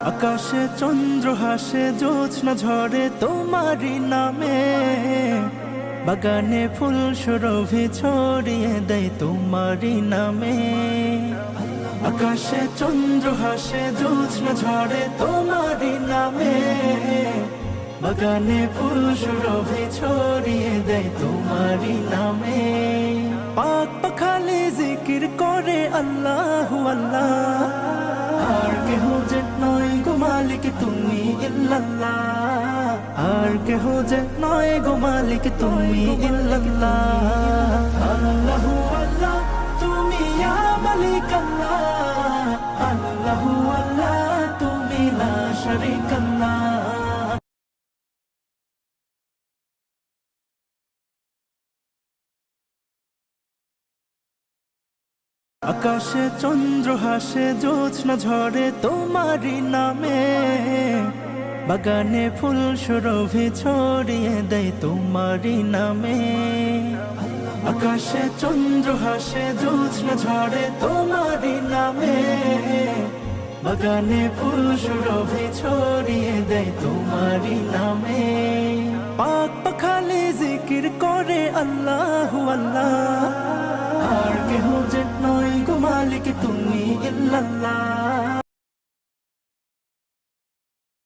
আকাশে চন্দ্র হাসে, জ্যোৎস্না ঝরে তোমারই নামে, বাগানে ফুল সুরভি ছড়িয়ে দেয় তোমারই নামে। আকাশে চন্দ্র হাসে, জ্যোৎস্না ঝরে তোমারই নামে, বাগানে ফুল সুরভি ছড়িয়ে দেয় তোমারই নামে। পাক পাখালি জিকির করে আল্লাহু আল্লাহ, আর কেহ যে নয় গো মালিক তুমি ইল্লাল্লাহ, আর কেহ যে নয় গো মালিক তুমি ইল্লাল্লাহ। আল্লাহু আল্লাহ তুমি ইয়া মালিক আল্লাহ, আল্লাহু আল্লাহ তুমি লা শারীকা আল্লাহ। আকাশে চন্দ্র হাসে, জ্যোৎস্না ঝরে তোমারই নামে, বাগানে ফুল সুরভি ছড়িয়ে দেয় তোমারই নামে। আকাশে চন্দ্র হাসে, জ্যোৎস্না ঝরে তোমারই নামে, বাগানে ফুল সুরভি ছড়িয়ে দেয় তোমারই নামে। পাক পাখালি জিকির করে আল্লাহু আল্লাহ, আর কেহ যে নয় গো মালিক তুমি ইল্লাল্লাহ,